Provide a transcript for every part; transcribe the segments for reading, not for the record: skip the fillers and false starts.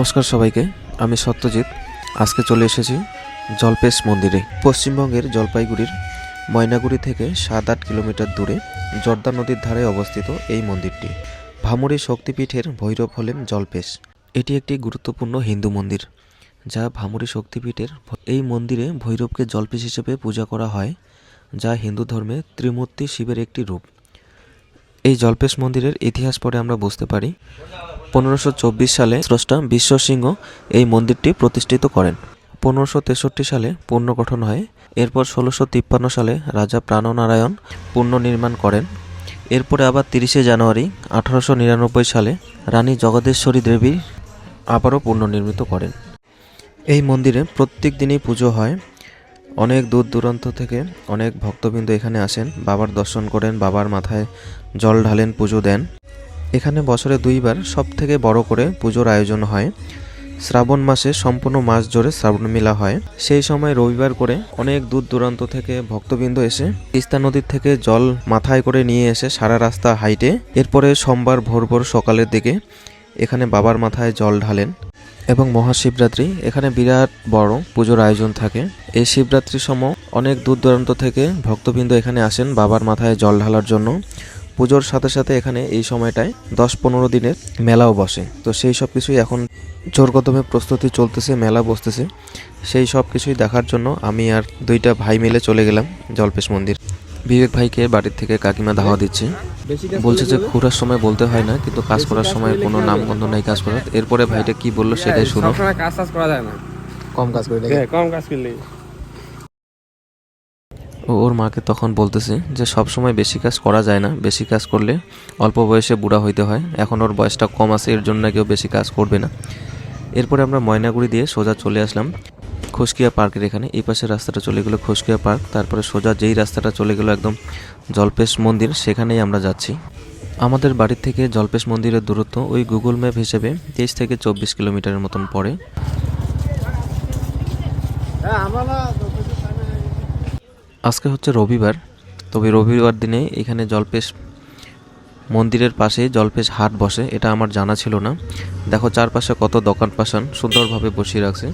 নমস্কার সবাইকে, আমি সত্যজিৎ। আজকে চলে এসেছি জলপেশ মন্দিরে। পশ্চিমবঙ্গের জলপাইগুড়ির ময়নাগুড়ি থেকে 7-8 কিলোমিটার দূরে জর্দা নদীর ধারে অবস্থিত এই মন্দিরটি। ভামুড়ি শক্তিপীঠের ভৈরব হলেন জলপেশ। এটি একটি গুরুত্বপূর্ণ হিন্দু মন্দির, যা ভামুড়ি শক্তিপীঠের। এই মন্দিরে ভৈরবকে জলপেশ হিসেবে পূজা করা হয়, যা হিন্দু ধর্মে ত্রিমূর্তি শিবের একটি রূপ। এই জলপেশ মন্দিরের ইতিহাস পরে আমরা বুঝতে পারি। 1524 সালে স্রষ্টা বিশ্বসিংহ এই মন্দিরটি প্রতিষ্ঠিত করেন। 1563 সালে পুনর্গঠন হয়। এরপর 1653 সালে রাজা প্রাণনারায়ণ পুনর্নির্মাণ করেন। এরপরে আবার 30শে জানুয়ারি 1899 সালে রানী জগদেশ্বরী দেবী আবারও পুনর্নির্মিত করেন। এই মন্দিরে প্রত্যেক দিনই পুজো হয়। অনেক দূর দূরান্ত থেকে অনেক ভক্তবৃন্দ এখানে আসেন, বাবার দর্শন করেন, বাবার মাথায় জল ঢালেন, পুজো দেন। এখানে বছরে 2বার সবথেকে বড় করে পুজোর আয়োজন হয়। শ্রাবণ মাসে সম্পূর্ণ মাস জুড়ে শ্রাবণ মেলা হয়। সেই সময় রবিবার করে অনেক দূর দূরান্ত থেকে ভক্তবৃন্দ এসে তিস্তা নদীর থেকে জল মাথায় করে নিয়ে এসে সারা রাস্তা হাইটে এরপরে সোমবার ভোর ভোর সকালের দিকে এখানে বাবার মাথায় জল ঢালেন। এবং মহাশিবরাত্রি এখানে বিরাট বড় পুজোর আয়োজন থাকে। এই শিবরাত্রির সময় অনেক দূর দূরান্ত থেকে ভক্তবৃন্দ এখানে আসেন বাবার মাথায় জল ঢালার জন্য। পুজোর সাথে সাথে এখানে এই সময়টায় 10-15 দিনের মেলাও বসে। তো সেই সব কিছুই এখন জোর কদমে প্রস্তুতি চলতেছে, মেলা বসতেছে। সেই সব কিছুই দেখার জন্য আমি আর 2টা ভাই মিলে চলে গেলাম জলপেশ মন্দির। বিবেক ভাইকে বাড়ির থেকে কাকিমা ধাওয়া দিচ্ছে, বলছে যে ঘোরার সময় বলতে হয় না, কিন্তু কাজ করার সময় কোনো নামগন্ধ নাই কাজ করার। এরপরে ভাইটা কি বললো সেটাই শুনো। কাজ করা যায় না, কম কাজ করলে, কম কাজ করলে। ওর মাকে তখন বলতেছে যে সব সময় বেশি কাজ করা যায় না, বেশি কাজ করলে অল্প বয়সে বুড়া হইতে হয়। এখন ওর বয়সটা কম আছে, এর জন্য কেউ বেশি কাজ করবে না। এরপরে আমরা ময়নাগুড়ি দিয়ে সোজা চলে আসলাম খুশকিয়া পার্কের এখানে। এই পাশের রাস্তাটা চলে গেলো খুশকিয়া পার্ক, তারপরে সোজা যেই রাস্তাটা চলে গেলো একদম জলপেশ মন্দির, সেখানেই আমরা যাচ্ছি। আমাদের বাড়ির থেকে জলপেশ মন্দিরের দূরত্ব ওই গুগল ম্যাপ হিসেবে 23 থেকে 24 কিলোমিটারের মতন পড়ে। আজকে হচ্ছে রবিবার, তবে রবিবার দিনে এখানে জলপেশ মন্দিরের পাশে জলপেশ হাট বসে, এটা আমার জানা ছিল না। দেখো চারপাশে কত দোকান পাশান সুন্দরভাবে বসিয়ে রাখছে।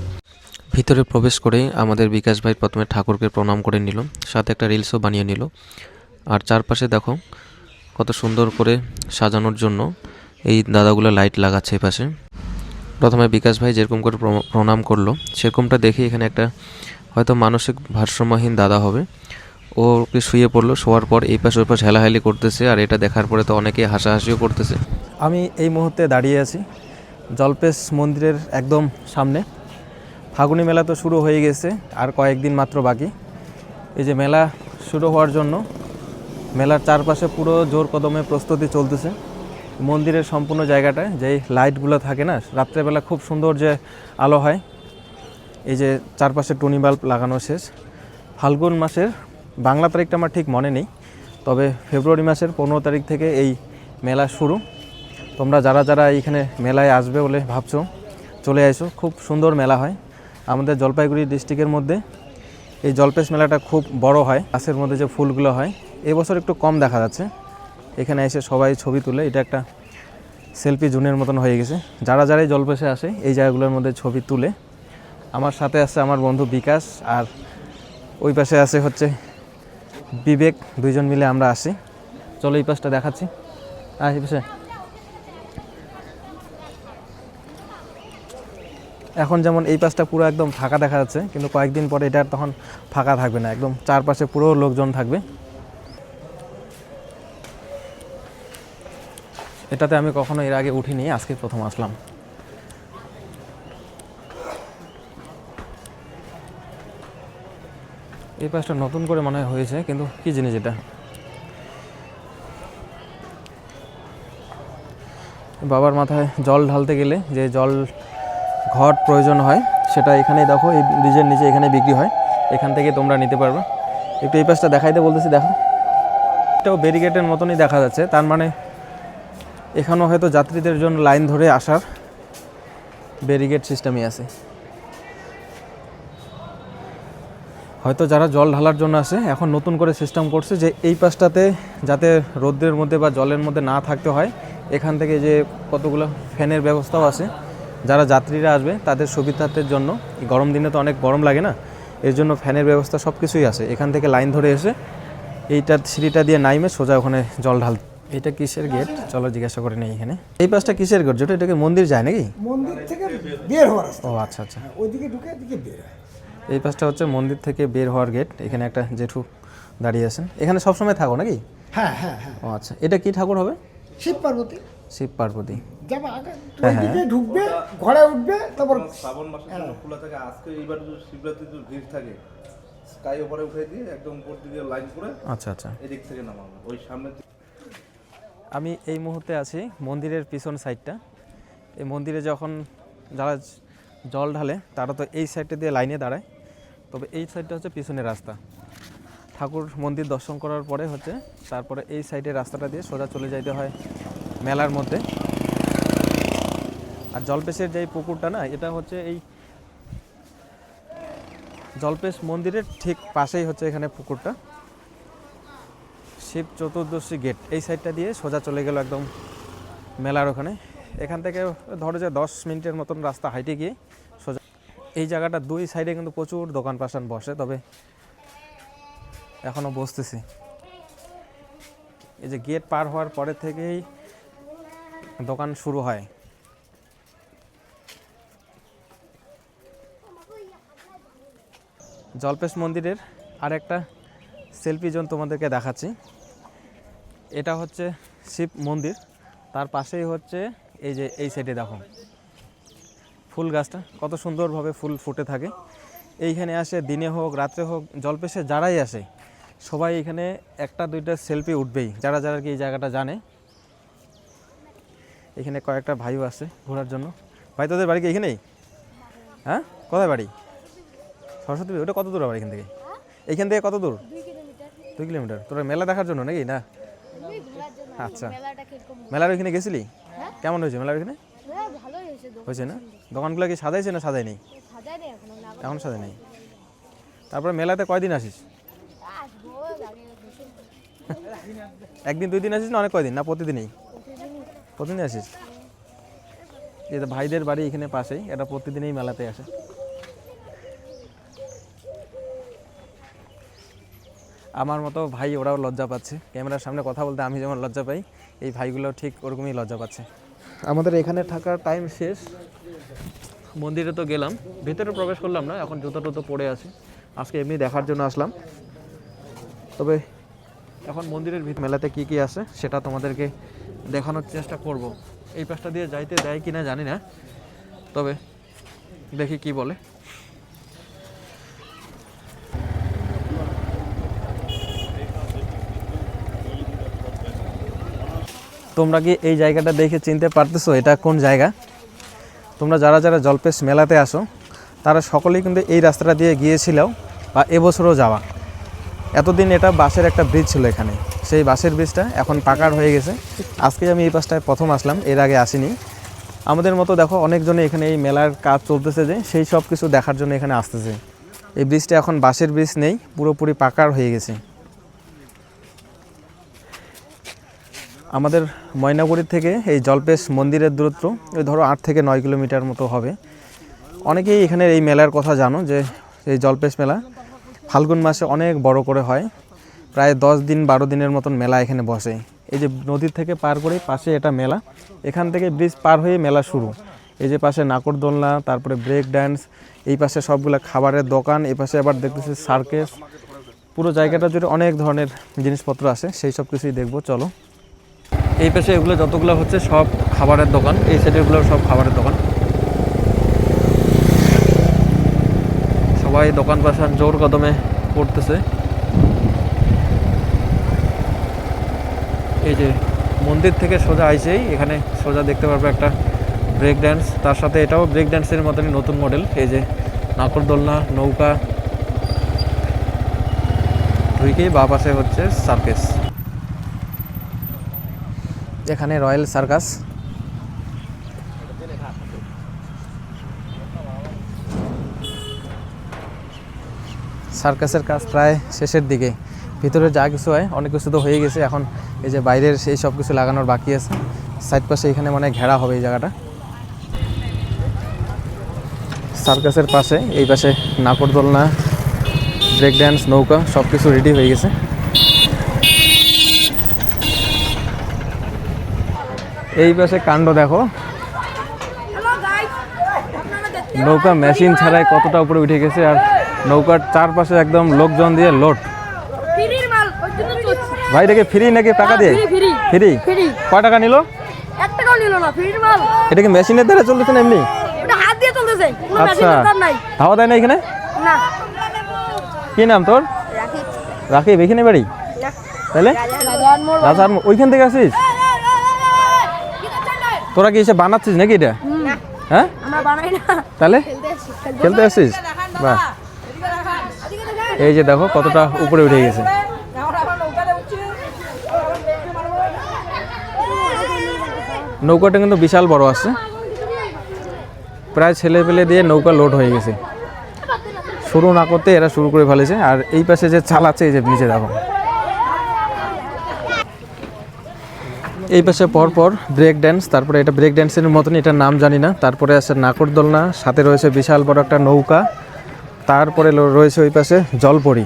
ভিতরে প্রবেশ করে আমাদের বিকাশ ভাই প্রথমে ঠাকুরকে প্রণাম করে নিল, সাথে একটা রিলসও বানিয়ে নিল। আর চারপাশে দেখো কত সুন্দর করে সাজানোর জন্য এই দাদাগুলো লাইট লাগাচ্ছে এই পাশে। প্রথমে বিকাশ ভাই যেরকম করে প্রণাম করলো, সেরকমটা দেখে এখানে একটা হয়তো মানসিক ভারসাম্যহীন দাদা হবে, ওকে শুয়ে পড়লো। শোয়ার পর এই পাশে ওই পাশে হেলাহেলি করতেছে, আর এটা দেখার পরে তো অনেকেই হাসাহাসিও করতেছে। আমি এই মুহূর্তে দাঁড়িয়ে আছি জলপেশ মন্দিরের একদম সামনে। ফাগুনি মেলা তো শুরু হয়ে গেছে, আর কয়েকদিন মাত্র বাকি। এই যে মেলা শুরু হওয়ার জন্য মেলার চারপাশে পুরো জোর কদমে প্রস্তুতি চলতেছে। মন্দিরের সম্পূর্ণ জায়গাটায় যেই লাইটগুলো থাকে না, রাত্রেবেলা খুব সুন্দর যে আলো হয়। এই যে চারপাশে টুনি বাল্ব লাগানো শেষ। ফাল্গুন মাসের বাংলা তারিখটা আমার ঠিক মনে নেই, তবে ফেব্রুয়ারি মাসের 15 তারিখ থেকে এই মেলা শুরু। তোমরা যারা যারা এইখানে মেলায় আসবে বলে ভাবছো, চলে আসো। খুব সুন্দর মেলা হয় আমাদের জলপাইগুড়ি ডিস্ট্রিক্টের মধ্যে। এই জলপেশ মেলাটা খুব বড় হয়। গাছের মধ্যে যে ফুলগুলো হয় এবছর একটু কম দেখা যাচ্ছে। এখানে এসে সবাই ছবি তুলে, এটা একটা সেলফি জোনের মতন হয়ে গেছে। যারা যারাই জলপেশে আসে এই জায়গাগুলোর মধ্যে ছবি তুলে। আমার সাথে আছে আমার বন্ধু বিকাশ, আর ওই পাশে আছে হচ্ছে বিবেক। 2জন মিলে আমরা আসি। চলো এই পাশটা দেখাচ্ছি। এই পাশে এখন যেমন এই পাশটা পুরো একদম ফাঁকা দেখা যাচ্ছে, কিন্তু কয়েকদিন পরে এটা তখন ফাঁকা থাকবে না, একদম চারপাশে পুরো লোকজন থাকবে। এটাতে আমি কখনো এর আগে উঠিনি, আজকে প্রথম আসলাম। এই পাশটা নতুন করে মনে হয়েছে, কিন্তু কি জিনিস এটা? বাবার মাথায় জল ঢালতে গেলে যে জল ঘট প্রয়োজন হয়, সেটা এখানেই দেখো, এই ব্রিজের নিচে এখানে বিক্রি হয়। এখান থেকে তোমরা নিতে পারবে। একটু এই পাশটা দেখাইতে বলতেছি, দেখো এটাও ব্যারিকেডের মতনই দেখা যাচ্ছে। তার মানে এখানেও হয়তো যাত্রীদের জন্য লাইন ধরে আসার ব্যারিকেড সিস্টেমই আছে। হয়তো যারা জল ঢালার জন্য আসে, এখন নতুন করে সিস্টেম করছে যে এই পাশটাতে যাতে রোদ্রের মধ্যে বা জলের মধ্যে না থাকতে হয়, এখান থেকে যে কতগুলো ফ্যানের ব্যবস্থাও আছে, যারা যাত্রীরা আসবে তাদের সুবিধার্থের জন্য গরম দিনে তো অনেক গরম লাগে না, এর জন্য ফ্যানের ব্যবস্থা সব কিছুই আছে। এখান থেকে লাইন ধরে এসে এইটা সিঁড়িটা দিয়ে নাইমে সোজা ওখানে জল ঢাল। এটা কিসের গেট চলো জিজ্ঞাসা করে নেই এখানে। এই পাশটা কিসের গেট, যেটা এটাকে মন্দির যায় নাকি? মন্দির থেকে বের হওয়ার রাস্তা। ও আচ্ছা আচ্ছা, ওইদিকে ঢুকে এদিকে বের হয়। এই পাশটা হচ্ছে মন্দির থেকে বের হওয়ার গেট। এখানে একটা জেঠু দাঁড়িয়ে আছেন। এখানে সবসময় থাকো নাকি? হ্যাঁ হ্যাঁ হ্যাঁ, ও আচ্ছা, এটা কি ঠাকুর হবে? শিব পার্বতী। শিব পার্বতী। যাবা আগে ওইদিকে ঢুকবে, ঘরে উঠবে, তারপর শ্রাবণ মাসের জন্য খোলা থাকে। আজকে এইবার শিবরাত্রির যে ভিড় থাকে, স্কাই ওপরে উঠে দিয়ে একদম উপর দিকে লাইন করে আচ্ছা আচ্ছা, এদিক থেকে নামাবো ওই সামনে। আমি এই মুহূর্তে আছি মন্দিরের পিছন সাইডটা। এই মন্দিরে যখন যারা জল ঢালে তারা তো এই সাইডটা দিয়ে লাইনে দাঁড়ায়, তবে এই সাইডটা হচ্ছে পিছনের রাস্তা। ঠাকুর মন্দির দর্শন করার পরে হচ্ছে তারপরে এই সাইডের রাস্তাটা দিয়ে সোজা চলে যাইতে হয় মেলার মধ্যে। আর জলপেশের যে পুকুরটা না, এটা হচ্ছে এই জলপেশ মন্দিরের ঠিক পাশেই হচ্ছে এখানে পুকুরটা। শিব চতুর্দশী গেট এই সাইডটা দিয়ে সোজা চলে গেল একদম মেলার ওখানে। এখান থেকে ধরো যে 10 মিনিটের মতন রাস্তা হাইটে গিয়ে সোজা এই জায়গাটা দুই সাইডে কিন্তু প্রচুর দোকান পাশান বসে, তবে এখনও বসতেছি। এই যে গেট পার হওয়ার পরে থেকেই দোকান শুরু হয়। জলপেশ মন্দিরের আর একটা সেলফি জোন তোমাদেরকে দেখাচ্ছি। এটা হচ্ছে শিব মন্দির, তার পাশেই হচ্ছে এই যে এই সাইডে দেখো ফুল গাছটা কত সুন্দরভাবে ফুল ফুটে থাকে। এইখানে আসে দিনে হোক রাত্রে হোক, জলপেশে যারাই আসে সবাই এখানে একটা দুইটা সেলফি উঠবেই, যারা যারা কি এই জায়গাটা জানে। এখানে কয়েকটা ভাইও আছে ঘোরার জন্য। ভাই তোদের বাড়ি কি এখানেই? হ্যাঁ, কোথায় বাড়ি? সরস্বতী। ওটা কত দূর আবার এখান থেকে? এইখান থেকে কত দূর? 2 কিলোমিটার। তোরা মেলা দেখার জন্য নাকি? না আচ্ছা, মেলার ওইখানে গেছিলি? কেমন হয়েছে মেলার ওইখানে? হয়েছে না? দোকানগুলো কি সাজাইছে না সাজাই নেই? এখন সাজাই নেই। তারপরে মেলাতে কয়দিন আসিস? একদিন 2 দিন আসিস না অনেক কয়দিন? না প্রতিদিনই? প্রতিদিনই আসিস। এই যে ভাইদের বাড়ি এখানে পাশেই, এটা প্রতিদিনই মেলাতে আসে। আমার মতো ভাই ওরাও লজ্জা পাচ্ছে ক্যামেরার সামনে কথা বলতে, আমি যেমন লজ্জা পাই এই ভাইগুলো ঠিক ওরকমই লজ্জা পাচ্ছে। আমাদের এখানে থাকার টাইম শেষ। মন্দিরে তো গেলাম, ভিতরে প্রবেশ করলাম না, এখন জুতো টুতো পরে আছি। আজকে এমনি দেখার জন্য আসলাম। তবে এখন মন্দিরের মেলাতে কি কি আছে সেটা তোমাদেরকে দেখানোর চেষ্টা করব। এই পাশটা দিয়ে যাইতে দেয় কিনা জানি না, তবে দেখি কি বলে। তোমরা কি এই জায়গাটা দেখে চিনতে পারতেছো এটা কোন জায়গা? তোমরা যারা যারা জলপেশ মেলাতে আসো তারা সকলেই কিন্তু এই রাস্তাটা দিয়ে গিয়েছিল বা এবছরও যাওয়া। এতদিন এটা বাঁশের একটা ব্রিজ ছিল এখানে, সেই বাঁশের ব্রিজটা এখন পাকার হয়ে গেছে। আজকে আমি এই পাশটায় প্রথম আসলাম, এর আগে আসিনি। আমাদের মতো দেখো অনেকজনে এখানে এই মেলার কাজ চলতেছে যে সেই সব কিছু দেখার জন্য এখানে আসতেছে। এই ব্রিজটা এখন বাঁশের ব্রিজ নেই, পুরোপুরি পাকার হয়ে গেছে। আমাদের ময়নাগুড়ি থেকে এই জলপেশ মন্দিরের দূরত্ব ওই ধরো 8 থেকে 9 কিলোমিটার মতো হবে। অনেকেই এখানে এই মেলার কথা জানো যে এই জলপেশ মেলা ফাল্গুন মাসে অনেক বড় করে হয়, প্রায় 10 দিন 12 দিনের মতন মেলা এখানে বসে। এই যে নদীর থেকে পার করে পাশে এটা মেলা, এখান থেকে ব্রিজ পার হয়ে মেলা শুরু। এই যে পাশে নাকরদোলনা, তারপরে ব্রেক ড্যান্স, এই পাশে সবগুলো খাবারের দোকান, এই পাশে আবার দেখতেছি সার্কেস। পুরো জায়গাটা জুড়ে অনেক ধরনের জিনিসপত্র আছে, সেই সব কিছুই দেখবো চলো। এই পাশে এগুলো যতগুলো হচ্ছে সব খাবারের দোকান, এই সাইডেরগুলো সব খাবারের দোকান। সবাই দোকান পাশান জোর কদমে করতেছে। এই যে মন্দির থেকে সোজা আইসেই এখানে সোজা দেখতে পারবে একটা ব্রেক ড্যান্স, তার সাথে এটাও ব্রেক ড্যান্সের মতনই নতুন মডেল। এই যে নাকরদোলনা, নৌকা, ঢুকেই বা পাশে হচ্ছে সার্কেস। এখানে রয়্যাল সার্কাস। সার্কাসের কাজ প্রায় শেষের দিকে, ভিতরে যা কিছু হয় অনেক কিছু তো হয়ে গেছে, এখন এই যে বাইরের সেই সব কিছু লাগানোর বাকি আছে। সাইড পাশে এখানে মানে ঘেরা হবে এই জায়গাটা। সার্কাসের পাশে, এই পাশে নাকরদোলনা, ব্রেক ড্যান্স, নৌকা সব কিছু রেডি হয়ে গেছে। এই পাশে কাণ্ড দেখো, নৌকা মেশিন ছাড়াই কতটা উপরে উঠে গেছে, আর নৌকার চারপাশে একদম লোকজন দিয়ে লোড। ভাই দেখে ফ্রি নাকি টাকা দিয়ে? ফ্রি। কয় টাকা নিল? 1 টাকাও নিল না, ফ্রির মাল। এটা কি মেশিনের দ্বারা চলতেছে না এমনি? এটা হাত দিয়ে চলতেছে, কোনো মেশিন আচ্ছা, দরকার নাই। হাওয়া দেয় না এখানে? না। কি নাম তোর? রাখি। রাকিব, এখানে বাড়ি? তাহলে রাজার ওইখান থেকে আসিস? তোরা কি এসে বানাচ্ছিস নাকি এটা? হ্যাঁ, আমরা বানাই না, তাহলে খেলতে আসি। খেলতে আসিস? বাহ, এই যে দেখো কতটা উপরে উঠে গেছে। নৌকাটা কিন্তু বিশাল বড় আছে, প্রায় ছেলে পেলে দিয়ে নৌকা লোড হয়ে গেছে। শুরু না করতে এরা শুরু করে ফেলেছে। আর এই পাশে যে চালাচ্ছে, এই যে নিচে দেখো, এই পাশে পরপর ব্রেক ড্যান্স, তারপরে এটা ব্রেক ড্যান্সের মতন, এটার নাম জানি না। তারপরে আছে নাকরদোলনা, সাথে রয়েছে বিশাল বড় একটা নৌকা, তারপরে রয়েছে ওই পাশে জলপরি।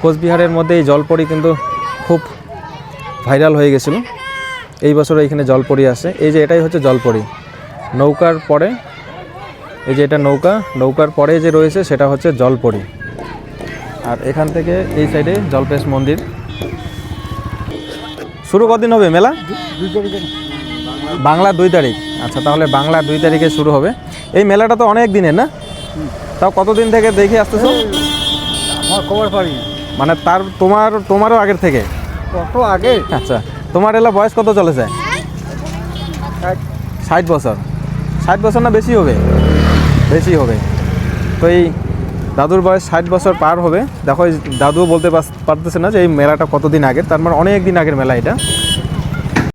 কোচবিহারের মধ্যে এই জলপরি কিন্তু খুব ভাইরাল হয়ে গেছিলো। এই বছর এইখানে জলপরি আসে। এই যে এটাই হচ্ছে জলপরি, নৌকার পরে এই যে এটা নৌকা, নৌকার পরে যে রয়েছে সেটা হচ্ছে জলপরি। আর এখান থেকে এই সাইডে জলপেশ মন্দির। শুরু কদিন হবে মেলা? বাংলা 2 তারিখ। আচ্ছা, তাহলে বাংলা 2 তারিখে শুরু হবে। এই মেলাটা তো অনেক দিনের না? তাও কতদিন থেকে দেখে আসতেছো? আমার খবর পারি মানে তোমারও আগের থেকে? কত আগে। আচ্ছা, তোমার এলা বয়স কত চলেছে? 60 বছর। 60 বছর না বেশি হবে? বেশি হবে। তো এই দাদুর বয়স 60 বছর পার হবে। দেখো, এই দাদুও বলতে পারতেছে না যে এই মেলাটা কতদিন আগের, তার মানে অনেক দিন আগের মেলা এটা।